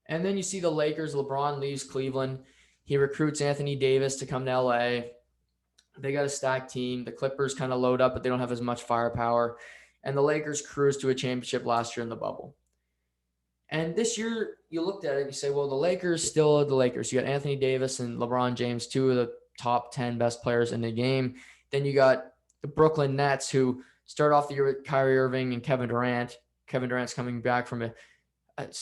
And then you see the Lakers. LeBron leaves Cleveland. He recruits Anthony Davis to come to LA. They got a stacked team. The Clippers kind of load up, but they don't have as much firepower. And the Lakers cruised to a championship last year in the bubble. And this year, you looked at it and you say, well, the Lakers still are the Lakers. You got Anthony Davis and LeBron James, two of the top 10 best players in the game. Then you got the Brooklyn Nets, who start off the year with Kyrie Irving and Kevin Durant. Kevin Durant's coming back from a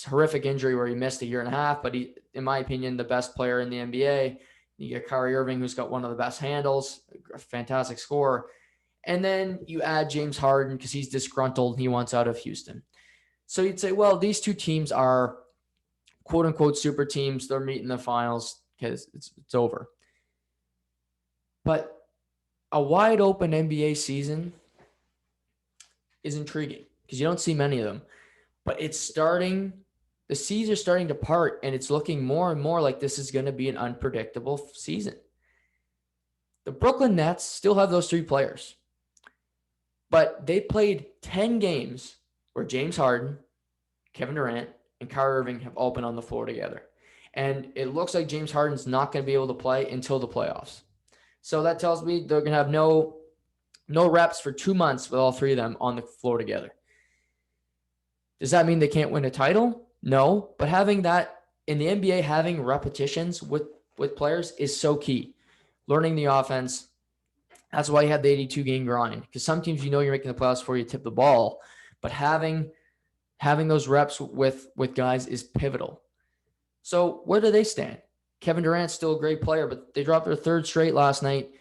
horrific injury where he missed a year and a half, but he, in my opinion, the best player in the NBA. You get Kyrie Irving, who's got one of the best handles, a fantastic scorer. And then you add James Harden because he's disgruntled and he wants out of Houston. So you'd say, well, these two teams are quote unquote super teams. They're meeting the finals because it's over. But a wide open NBA season is intriguing because you don't see many of them. But it's starting, the seas are starting to part, and it's looking more and more like this is going to be an unpredictable season. The Brooklyn Nets still have those three players, but they played 10 games where James Harden, Kevin Durant, and Kyrie Irving have all been on the floor together. And it looks like James Harden's not going to be able to play until the playoffs. So that tells me they're going to have no reps for 2 months with all three of them on the floor together. Does that mean they can't win a title? No, but having that in the NBA, having repetitions with players is so key. Learning the offense. That's why you have the 82 game grind, because some teams, you're making the playoffs before you tip the ball, but having those reps with guys is pivotal. So where do they stand? Kevin Durant's still a great player, but they dropped their third straight last night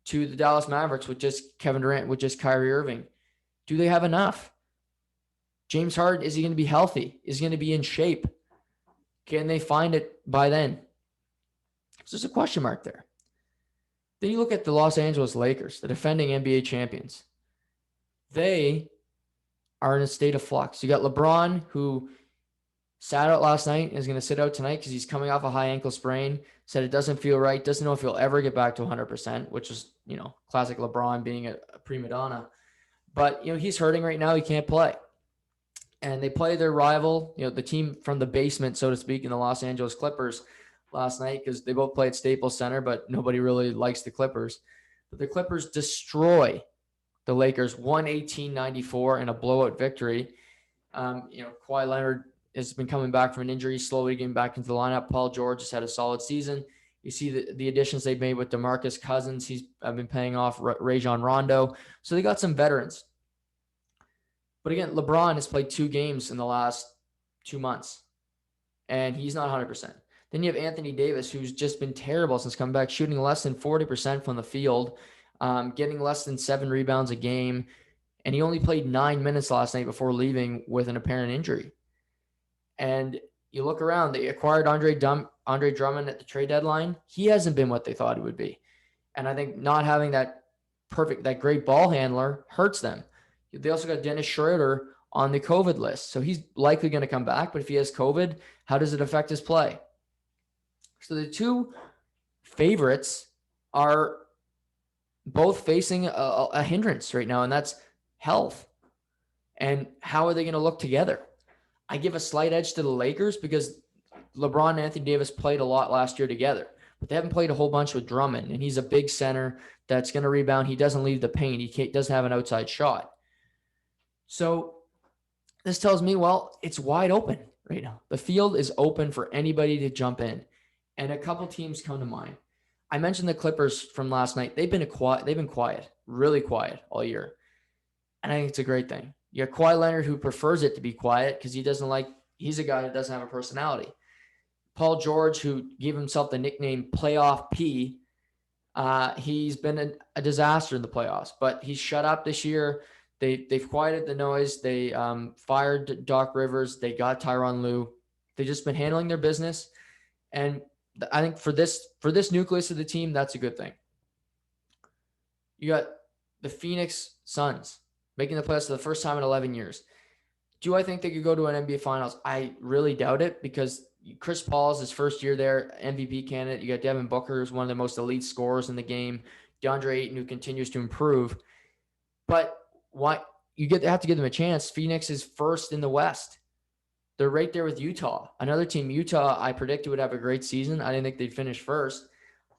to the Dallas Mavericks with just Kevin Durant, with just Kyrie Irving. Do they have enough? James Harden, is he going to be healthy? Is he going to be in shape? Can they find it by then? So there's a question mark there. Then you look at the Los Angeles Lakers, the defending NBA champions. They are in a state of flux. You got LeBron, who sat out last night and is going to sit out tonight because he's coming off a high ankle sprain. Said it doesn't feel right. Doesn't know if he'll ever get back to 100%, which is, classic LeBron being a prima donna. But, he's hurting right now. He can't play. And they play their rival, the team from the basement, so to speak, in the Los Angeles Clippers last night, because they both play at Staples Center, but nobody really likes the Clippers. But the Clippers destroy the Lakers 118-94 in a blowout victory. Kawhi Leonard has been coming back from an injury, slowly getting back into the lineup. Paul George has had a solid season. You see the additions they've made with DeMarcus Cousins. He's been paying off Rajon Rondo. So they got some veterans. But again, LeBron has played 2 games in the last 2 months, and he's not 100%. Then you have Anthony Davis, who's just been terrible since coming back, shooting less than 40% from the field, getting less than 7 rebounds a game, and he only played 9 minutes last night before leaving with an apparent injury. And you look around, they acquired Andre Drummond at the trade deadline. He hasn't been what they thought he would be. And I think not having that great ball handler hurts them. They also got Dennis Schroeder on the COVID list. So he's likely going to come back, but if he has COVID, how does it affect his play? So the two favorites are both facing a hindrance right now, and that's health. And how are they going to look together? I give a slight edge to the Lakers because LeBron and Anthony Davis played a lot last year together, but they haven't played a whole bunch with Drummond, and he's a big center that's going to rebound. He doesn't leave the paint. He doesn't have an outside shot. So this tells me, well, it's wide open right now. The field is open for anybody to jump in. And a couple teams come to mind. I mentioned the Clippers from last night. They've been quiet, really quiet all year. And I think it's a great thing. You have Kawhi Leonard, who prefers it to be quiet because he's a guy that doesn't have a personality. Paul George, who gave himself the nickname Playoff P, he's been a disaster in the playoffs, but he's shut up this year. They've quieted the noise. They fired Doc Rivers. They got Tyronn Lue. They've just been handling their business. And I think for this nucleus of the team, that's a good thing. You got the Phoenix Suns making the playoffs for the first time in 11 years. Do I think they could go to an NBA Finals? I really doubt it because Chris Paul's his first year there, MVP candidate. You got Devin Booker, who's one of the most elite scorers in the game. DeAndre Ayton, who continues to improve. But why have to give them a chance. Phoenix is first in the West. They're right there with Utah. Another team, Utah, I predicted would have a great season. I didn't think they'd finish first.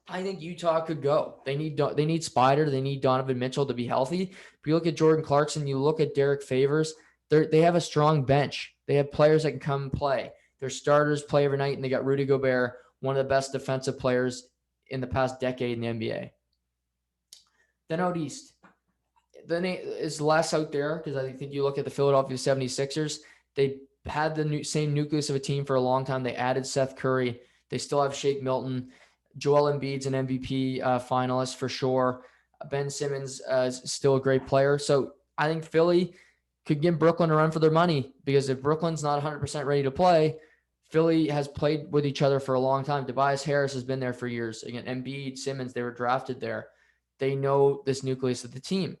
I think Utah could go. They need Spider. They need Donovan Mitchell to be healthy. If you look at Jordan Clarkson, you look at Derek Favors, they have a strong bench. They have players that can come and play. Their starters play every night, and they got Rudy Gobert, one of the best defensive players in the past decade in the NBA. Then out east, then is less out there because I think you look at the Philadelphia 76ers. They had the same nucleus of a team for a long time. They added Seth Curry. They still have Shake Milton. Joel Embiid's an MVP finalist for sure. Ben Simmons is still a great player. So I think Philly could give Brooklyn a run for their money because if Brooklyn's not 100% ready to play, Philly has played with each other for a long time. Tobias Harris has been there for years. Again, Embiid, Simmons, they were drafted there. They know this nucleus of the team.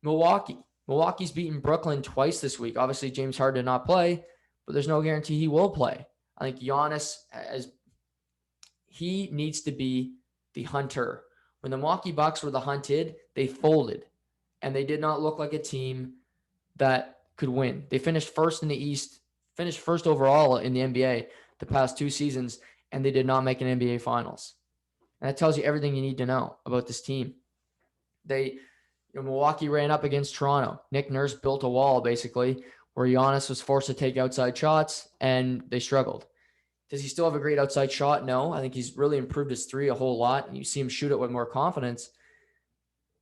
Milwaukee's beaten Brooklyn twice this week. Obviously, James Harden did not play, but there's no guarantee he will play. I think Giannis, he needs to be the hunter. When the Milwaukee Bucks were the hunted, they folded, and they did not look like a team that could win. They finished first in the East, finished first overall in the NBA the past 2 seasons, and they did not make an NBA Finals. And that tells you everything you need to know about this team. Milwaukee ran up against Toronto. Nick Nurse built a wall, basically, where Giannis was forced to take outside shots, and they struggled. Does he still have a great outside shot? No. I think he's really improved his three a whole lot, and you see him shoot it with more confidence.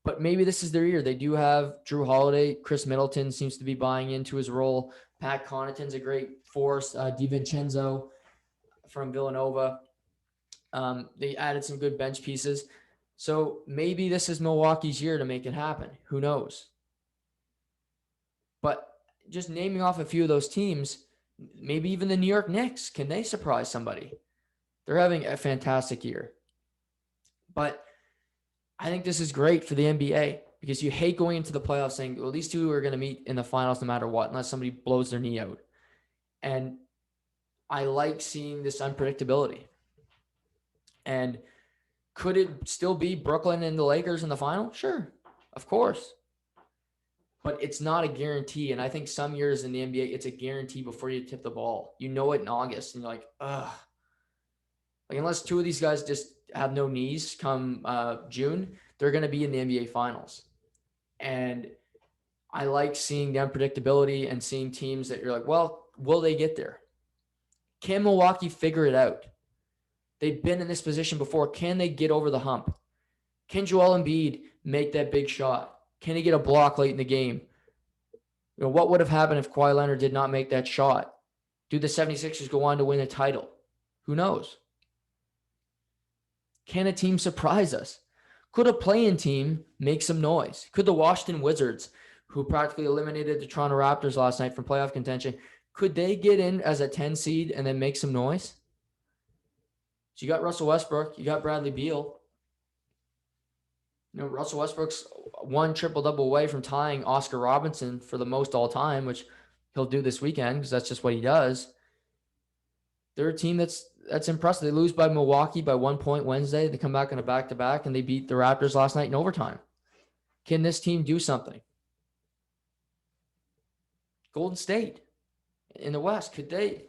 But maybe this is their year. They do have Drew Holiday. Chris Middleton seems to be buying into his role. Pat Connaughton's a great force. DiVincenzo from Villanova. They added some good bench pieces. So maybe this is Milwaukee's year to make it happen. Who knows? But just naming off a few of those teams, maybe even the New York Knicks, can they surprise somebody? They're having a fantastic year. But I think this is great for the NBA because you hate going into the playoffs saying, well, these two are going to meet in the finals no matter what, unless somebody blows their knee out. And I like seeing this unpredictability. And could it still be Brooklyn and the Lakers in the final? Sure, of course. But it's not a guarantee. And I think some years in the NBA, it's a guarantee before you tip the ball. You know it in August, and you're like, ugh. Like, unless two of these guys just have no knees come June, they're going to be in the NBA Finals. And I like seeing the unpredictability and seeing teams that you're like, well, will they get there? Can Milwaukee figure it out? They've been in this position before. Can they get over the hump? Can Joel Embiid make that big shot? Can he get a block late in the game? What would have happened if Kawhi Leonard did not make that shot? Do the 76ers go on to win a title? Who knows? Can a team surprise us? Could a play-in team make some noise? Could the Washington Wizards, who practically eliminated the Toronto Raptors last night from playoff contention, could they get in as a 10 seed and then make some noise? So you got Russell Westbrook, you got Bradley Beal. Russell Westbrook's one triple-double away from tying Oscar Robertson for the most all time, which he'll do this weekend because that's just what he does. They're a team that's impressive. They lose by Milwaukee by 1 point Wednesday. They come back in a back-to-back, and they beat the Raptors last night in overtime. Can this team do something? Golden State in the West, could they?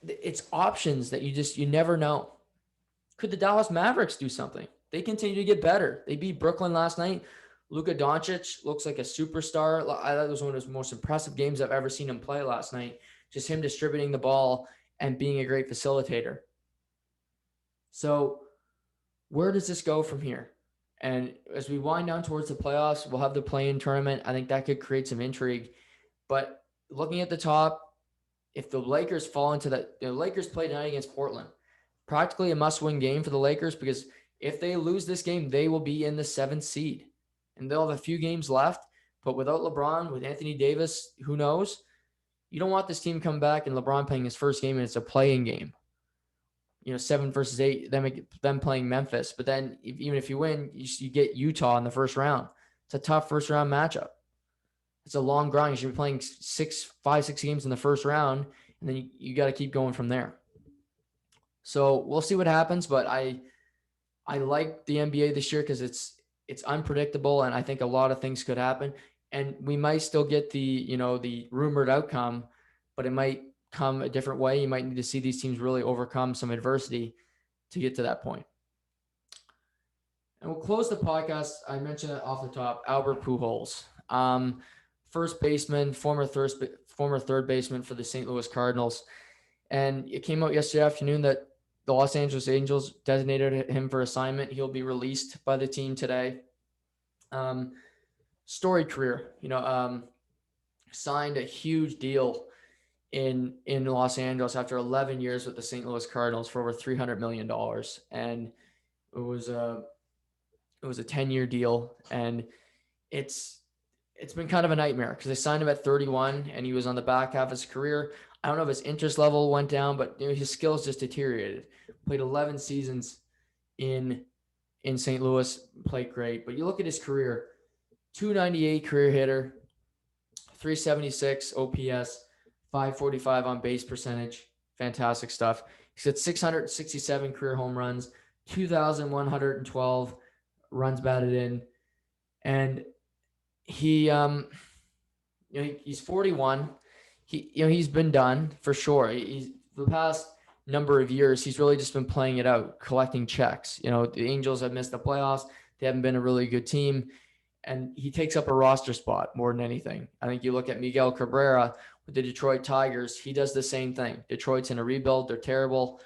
It's options that you never know. Could the Dallas Mavericks do something? They continue to get better. They beat Brooklyn last night. Luka Doncic looks like a superstar. I thought it was one of his most impressive games I've ever seen him play last night. Just him distributing the ball and being a great facilitator. So where does this go from here? And as we wind down towards the playoffs, we'll have the play-in tournament. I think that could create some intrigue. But looking at the top, if the Lakers fall into that, the Lakers play tonight against Portland. Practically a must-win game for the Lakers because if they lose this game, they will be in the 7th seed. And they'll have a few games left. But without LeBron, with Anthony Davis, who knows? You don't want this team coming back and LeBron playing his first game and it's a play-in game. 7 versus 8, them playing Memphis. But then even if you win, you get Utah in the first round. It's a tough first-round matchup. It's a long grind. You should be playing 5, 6 games in the first round, and then you got to keep going from there. So we'll see what happens, but I like the NBA this year because it's unpredictable, and I think a lot of things could happen. And we might still get the rumored outcome, but it might come a different way. You might need to see these teams really overcome some adversity to get to that point. And we'll close the podcast. I mentioned it off the top, Albert Pujols, first baseman, former third baseman for the St. Louis Cardinals. And it came out yesterday afternoon that the Los Angeles Angels designated him for assignment. He'll be released by the team today. Storied career, signed a huge deal in Los Angeles after 11 years with the St. Louis Cardinals for over $300 million. And it was a 10-year deal. And it's been kind of a nightmare because they signed him at 31 and he was on the back half of his career. I don't know if his interest level went down, but his skills just deteriorated. Played 11 seasons in St. Louis, played great. But you look at his career, 298 career hitter, 376 OPS, 545 on base percentage. Fantastic stuff. He's got 667 career home runs, 2,112 runs batted in. And he's 41. He's been done for sure. He's the past number of years, he's really just been playing it out, collecting checks. The Angels have missed the playoffs. They haven't been a really good team. And he takes up a roster spot more than anything. I think you look at Miguel Cabrera with the Detroit Tigers. He does the same thing. Detroit's in a rebuild. They're terrible.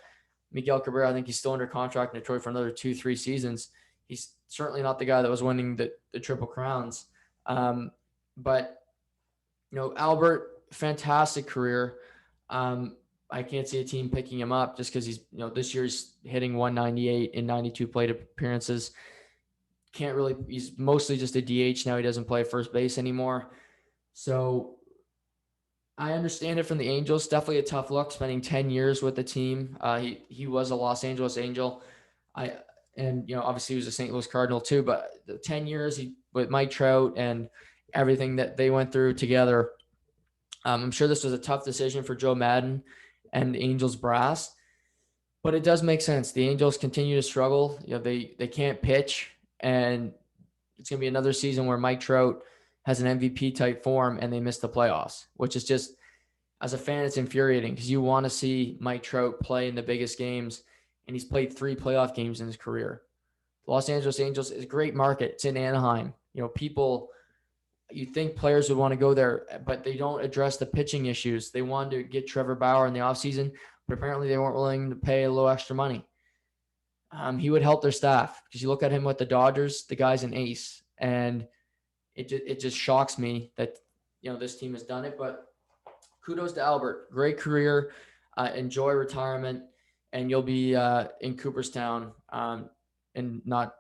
Miguel Cabrera, I think he's still under contract in Detroit for another 2-3 seasons. He's certainly not the guy that was winning the Triple Crowns. But Albert, fantastic career. I can't see a team picking him up just because he's, this year he's hitting 198 in 92 plate appearances. He's mostly just a DH now. He doesn't play first base anymore. So I understand it from the Angels. Definitely a tough look spending 10 years with the team. He was a Los Angeles Angel. Obviously he was a St. Louis Cardinal too, but the 10 years with Mike Trout and everything that they went through together. I'm sure this was a tough decision for Joe Madden and the Angels brass, but it does make sense. The Angels continue to struggle. They can't pitch, and it's going to be another season where Mike Trout has an MVP type form and they miss the playoffs, which is just, as a fan, it's infuriating because you want to see Mike Trout play in the biggest games, and he's played 3 playoff games in his career. The Los Angeles Angels is a great market. It's in Anaheim. You think players would want to go there, but they don't address the pitching issues. They wanted to get Trevor Bauer in the offseason, but apparently they weren't willing to pay a little extra money. He would help their staff because you look at him with the Dodgers, the guy's an ace, and it just shocks me that this team has done it. But kudos to Albert, great career, enjoy retirement, and you'll be in Cooperstown in not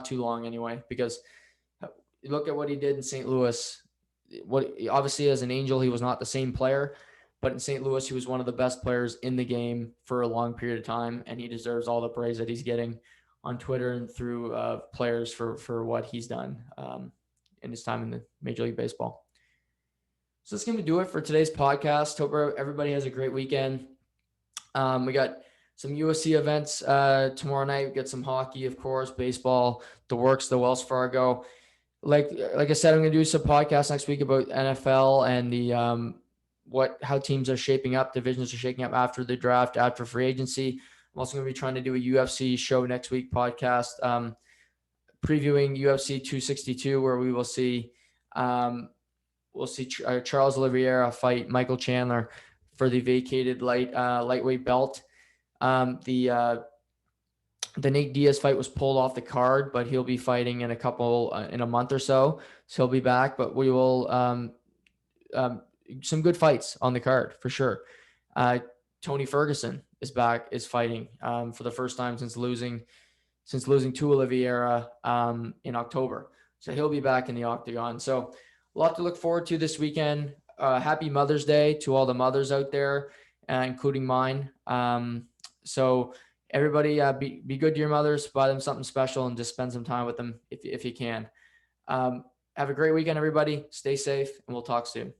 too long anyway, because you look at what he did in St. Louis. Obviously as an Angel, he was not the same player, but in St. Louis, he was one of the best players in the game for a long period of time, and he deserves all the praise that he's getting on Twitter and through players for what he's done in his time in the Major League Baseball. So that's going to do it for today's podcast. Hope everybody has a great weekend. We got some UFC events tomorrow night. We got some hockey, of course, baseball, the Wells Fargo. Like I said, I'm going to do some podcasts next week about NFL and the how teams are shaping up, divisions are shaking up after the draft, after free agency. I'm also going to be trying to do a UFC show next week podcast, previewing UFC 262, where we will see Charles Oliveira fight Michael Chandler for the vacated lightweight belt. The Nate Diaz fight was pulled off the card, but he'll be fighting in a month or so. So he'll be back, but we will, some good fights on the card for sure. Tony Ferguson is fighting, for the first time since losing to Oliveira, in October. So he'll be back in the octagon. So a lot to look forward to this weekend. Happy Mother's Day to all the mothers out there, including mine. So everybody, be good to your mothers, buy them something special, and just spend some time with them if you can. Have a great weekend, everybody. Stay safe, and we'll talk soon.